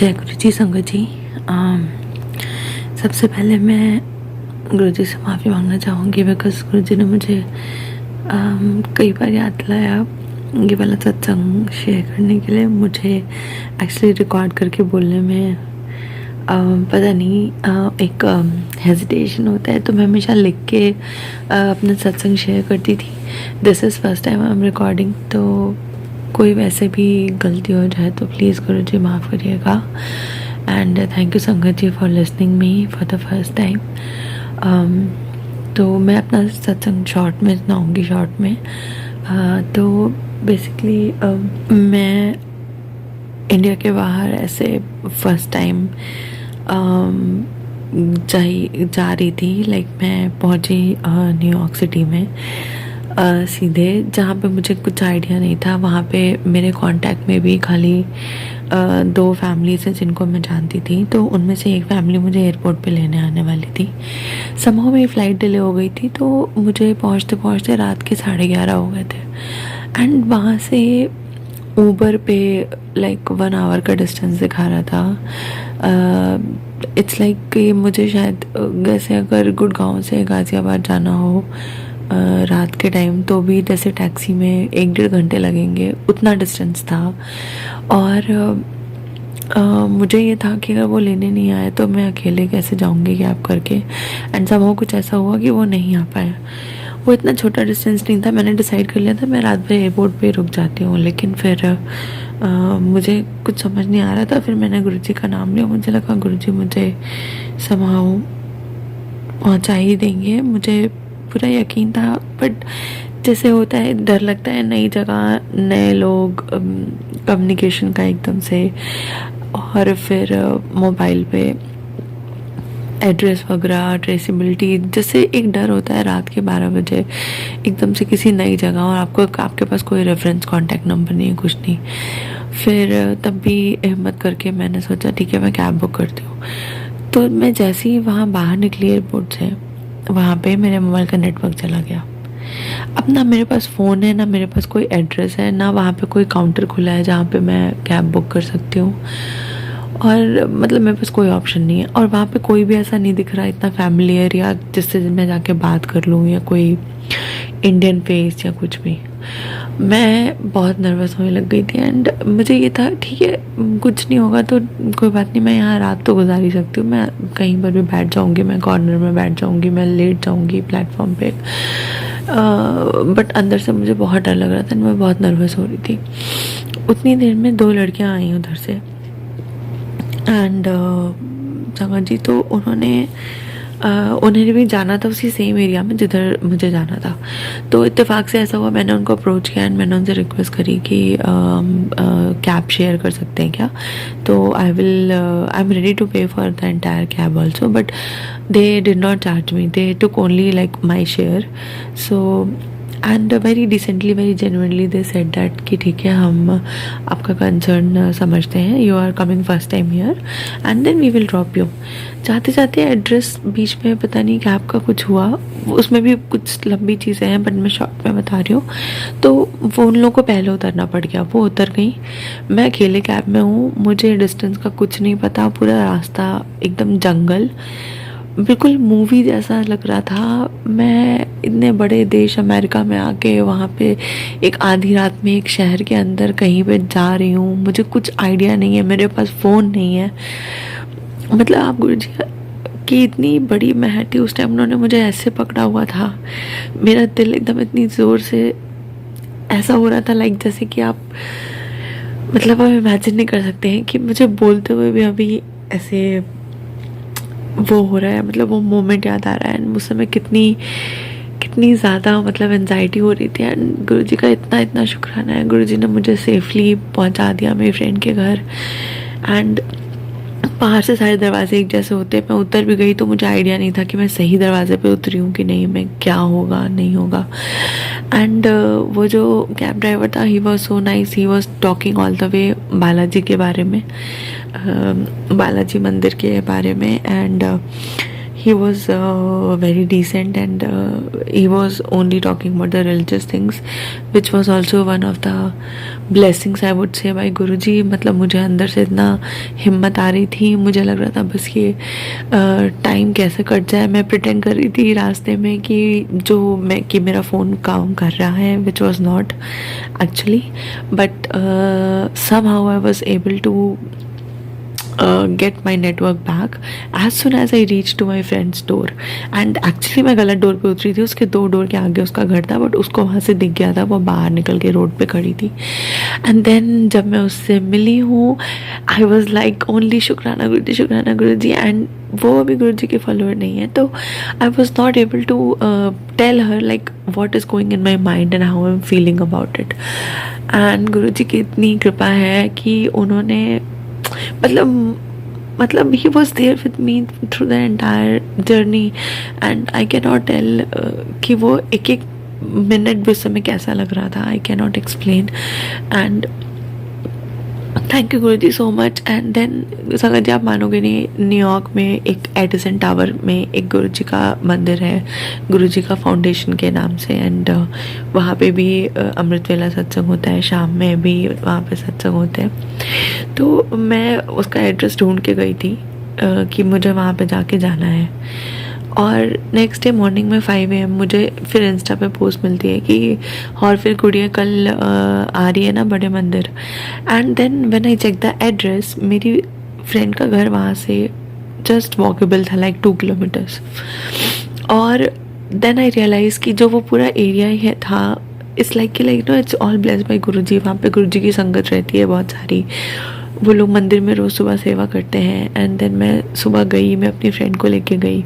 जय गुरु जी संगत जी। सबसे पहले मैं गुरु जी से माफ़ी मांगना चाहूँगी बिकॉज गुरु जी ने मुझे कई बार याद दिलाया ये वाला सत्संग शेयर करने के लिए। मुझे एक्चुअली रिकॉर्ड करके बोलने में पता नहीं एक हेजिटेशन होता है, तो मैं हमेशा लिख के अपना सत्संग शेयर करती थी। This is first time I am recording, तो कोई वैसे भी गलती हो जाए तो प्लीज़ गुरु जी माफ़ करिएगा। And thank you Sangat ji for listening me for the first time. तो मैं अपना सत्संग शॉर्ट में सुनाऊँगी। शॉर्ट में तो बेसिकली मैं इंडिया के बाहर ऐसे फर्स्ट टाइम जा रही थी। लाइक मैं पहुंची न्यूयॉर्क सिटी में सीधे, जहाँ पे मुझे कुछ आइडिया नहीं था। वहाँ पे मेरे कांटेक्ट में भी खाली 2 फैमिलीज हैं जिनको मैं जानती थी, तो उनमें से एक फैमिली मुझे एयरपोर्ट पे लेने आने वाली थी। समहाउ मेरी फ़्लाइट डिले हो गई थी, तो मुझे पहुँचते पहुँचते रात के 11:30 हो गए थे। एंड वहाँ से ऊबर पे लाइक 1 आवर का डिस्टेंस दिखा रहा था। इट्स लाइक कि मुझे शायद जैसे अगर गुड़गांव से गाज़ियाबाद जाना हो रात के टाइम, तो भी जैसे टैक्सी में 1-1.5 घंटे लगेंगे, उतना डिस्टेंस था। और मुझे ये था कि अगर वो लेने नहीं आए तो मैं अकेले कैसे जाऊंगी कैब करके। एंड समहाउ कुछ ऐसा हुआ कि वो नहीं आ पाया। वो इतना छोटा डिस्टेंस नहीं था, मैंने डिसाइड कर लिया था मैं रात भर एयरपोर्ट पे रुक जाती हूँ। लेकिन फिर मुझे कुछ समझ नहीं आ रहा था। फिर मैंने गुरुजी का नाम लिया, मुझे लगा गुरुजी मुझे समहाउ पहुँचा ही देंगे। मुझे पूरा यकीन था, बट जैसे होता है डर लगता है, नई जगह, नए लोग, कम्युनिकेशन का एकदम से, और फिर मोबाइल पे एड्रेस वगैरह, ट्रेसिबिलिटी, जैसे एक डर होता है रात के 12 बजे एकदम से किसी नई जगह और आपके पास कोई रेफरेंस कॉन्टैक्ट नंबर नहीं है, कुछ नहीं। फिर तब भी हिम्मत करके मैंने सोचा ठीक है मैं कैब बुक करती हूँ। तो मैं जैसे ही वहाँ बाहर निकली एयरपोर्ट से, वहाँ पे मेरे मोबाइल का नेटवर्क चला गया। अब ना मेरे पास फ़ोन है, ना मेरे पास कोई एड्रेस है, ना वहाँ पे कोई काउंटर खुला है जहाँ पे मैं कैब बुक कर सकती हूँ। और मतलब मेरे पास कोई ऑप्शन नहीं है, और वहाँ पे कोई भी ऐसा नहीं दिख रहा इतना फैमिलियर या जिससे मैं जाके बात कर लूँ, या कोई इंडियन फेस या कुछ भी। मैं बहुत नर्वस होने लग गई थी। एंड मुझे ये था ठीक है कुछ नहीं होगा तो कोई बात नहीं, मैं यहाँ रात तो गुजार ही सकती हूँ, मैं कहीं पर भी बैठ जाऊँगी, मैं कॉर्नर में बैठ जाऊँगी, मैं लेट जाऊँगी प्लेटफॉर्म पे। बट अंदर से मुझे बहुत डर लग रहा था, मैं बहुत नर्वस हो रही थी। उतनी देर में 2 लड़कियाँ आई उधर से। एंड संगत जी तो उन्हें भी जाना था उसी सेम एरिया में जिधर मुझे जाना था। तो इत्तेफाक से ऐसा हुआ, मैंने उनको अप्रोच किया एंड मैंने उनसे रिक्वेस्ट करी कि कैब शेयर कर सकते हैं क्या। तो I am ready to pay for the entire cab also, but they did not charge me, they took only like my share. So and very decently, very genuinely they said that कि ठीक है हम आपका concern समझते हैं, you are coming first time here and then we will drop you. जाते जाते address बीच में पता नहीं कैब का कुछ हुआ, उसमें भी कुछ लंबी चीज़ें हैं बट मैं शॉर्ट में बता रही हूँ। तो वो उन लोगों को पहले उतरना पड़ गया, वो उतर गई, मैं अकेले कैब में हूँ, मुझे डिस्टेंस का कुछ नहीं पता, पूरा रास्ता एकदम जंगल, बिल्कुल मूवी जैसा लग रहा था। मैं इतने बड़े देश अमेरिका में आके वहाँ पे एक आधी रात में एक शहर के अंदर कहीं पे जा रही हूँ, मुझे कुछ आइडिया नहीं है, मेरे पास फ़ोन नहीं है। मतलब आप गुरुजी की इतनी बड़ी महर थी उस टाइम, उन्होंने मुझे ऐसे पकड़ा हुआ था, मेरा दिल एकदम इतनी ज़ोर से ऐसा हो रहा था लाइक जैसे कि आप मतलब आप इमेजिन नहीं कर सकते हैं कि मुझे बोलते हुए भी अभी ऐसे वो हो रहा है, मतलब वो मोमेंट याद आ रहा है। उस समय कितनी ज़्यादा मतलब एंजाइटी हो रही थी। एंड गुरुजी का इतना शुक्राना है, गुरुजी ने मुझे सेफली पहुंचा दिया मेरी फ्रेंड के घर। एंड बाहर से सारे दरवाजे एक जैसे होते हैं, मैं उतर भी गई तो मुझे आइडिया नहीं था कि मैं सही दरवाजे पे उतरी हूँ कि नहीं, मैं क्या होगा नहीं होगा। एंड वो जो कैब ड्राइवर था, he was so nice, he was talking all the way Balaji के बारे में, बालाजी मंदिर के बारे में। And he was very decent, and he was only talking about the religious things, which was also one of the blessings I would say by Guruji. मतलब मुझे अंदर से इतना हिम्मत आ रही थी, मुझे लग रहा था बस ये टाइम कैसे कट जाए. मैं प्रिटेंड कर रही थी रास्ते में कि मेरा फ़ोन काम कर रहा है, which was not actually, but somehow I was able to get my network back as soon as I reached to my friend's door. And actually मैं गलत डोर पे उतरी थी, उसके 2 डोर के आगे उसका घर था, बट उसको वहाँ से दिख गया था, वो बाहर निकल के रोड पे खड़ी थी. एंड देन जब मैं उससे मिली हूँ, आई वॉज लाइक ओनली शुक्राना गुरु जी. एंड वो अभी गुरु जी के फॉलोअर नहीं है, तो I was not able to tell her like what is going in my mind and how I am feeling about it. And Guru ji की इतनी कृपा है कि उन्होंने मतलब he was there with me through the entire journey, and I cannot tell कि वो एक एक मिनट भी उस समय कैसा लग रहा था. I cannot explain. And thank you Guru ji so much. And then संगत जी, आप मानोगे नहीं, न्यूयॉर्क में एक एडिसन टावर में एक गुरु जी का मंदिर है, गुरु जी का फाउंडेशन के नाम से. एंड वहाँ पे भी अमृत वेला सत्संग होता है, शाम में भी वहाँ पे सत्संग होते हैं. तो मैं उसका एड्रेस ढूंढ के गई थी कि मुझे वहाँ पे जाके जाना है. और नेक्स्ट डे मॉर्निंग में 5 AM मुझे फिर इंस्टा पे पोस्ट मिलती है कि और फिर गुड़िया कल आ रही है ना बड़े मंदिर. And then when I check the address, मेरी फ्रेंड का घर वहाँ से जस्ट वॉकेबल था, लाइक 2 किलोमीटर्स. और देन आई रियलाइज़ कि जो वो पूरा एरिया ही है था, it's like it's all blessed by Guru ji. वहाँ पे गुरु जी की संगत रहती है बहुत सारी, वो लोग मंदिर में रोज़ सुबह सेवा करते हैं. एंड देन मैं सुबह गई, मैं अपनी फ्रेंड को लेके गई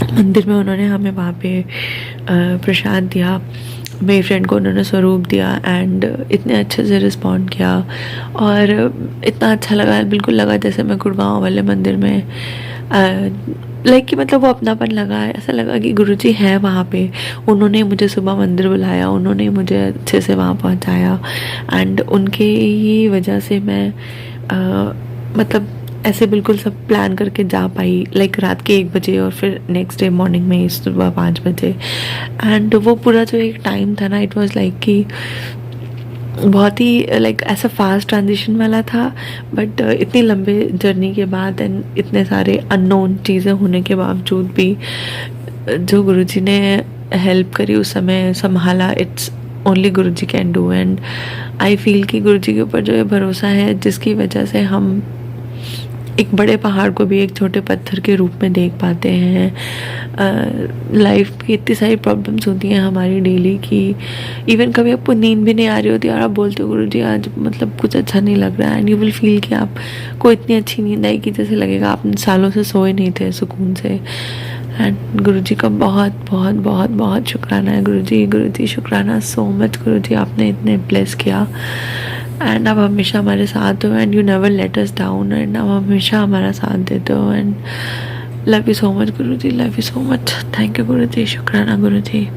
मंदिर में. उन्होंने हमें वहाँ पे प्रसाद दिया, मेरी फ्रेंड को उन्होंने स्वरूप दिया, एंड इतने अच्छे से रिस्पॉन्ड किया और इतना अच्छा लगा, बिल्कुल लगा जैसे मैं गुड़गांव वाले मंदिर में लाइक कि मतलब वो अपनापन लगा. ऐसा लगा कि गुरुजी हैं वहाँ पे, उन्होंने मुझे सुबह मंदिर बुलाया, उन्होंने मुझे अच्छे से वहाँ पहुँचाया. एंड उनके ही वजह से मैं मतलब ऐसे बिल्कुल सब प्लान करके जा पाई, लाइक रात के 1 बजे और फिर नेक्स्ट डे मॉर्निंग में सुबह 5 बजे. एंड वो पूरा जो एक टाइम था ना, इट वाज लाइक कि बहुत ही लाइक ऐसा फास्ट ट्रांजिशन वाला था. बट इतनी लंबे जर्नी के बाद एंड इतने सारे अननोन चीज़ें होने के बावजूद भी जो गुरुजी ने हेल्प करी, उस समय संभाला, it's only Guruji can do. And I feel कि गुरुजी के ऊपर जो है भरोसा है, जिसकी वजह से हम एक बड़े पहाड़ को भी एक छोटे पत्थर के रूप में देख पाते हैं. लाइफ की इतनी सारी प्रॉब्लम्स होती हैं हमारी डेली की, इवन कभी आपको नींद भी नहीं आ रही होती और आप बोलते हो गुरुजी आज मतलब कुछ अच्छा नहीं लग रहा है, एंड यू विल फील कि आपको इतनी अच्छी नींद आई कि जैसे लगेगा आप सालों से सोए नहीं थे सुकून से. एंड गुरुजी का बहुत बहुत बहुत बहुत शुक्राना है. गुरुजी शुक्राना सो मच. गुरुजी आपने इतने ब्लेस किया, एंड आप हमेशा हमारे साथ हो, and you never let us down, एंड आप हमेशा हमारा साथ देते हो. And love you so much Guruji, love you so much. Thank you Guruji, शुक्राना गुरुजी.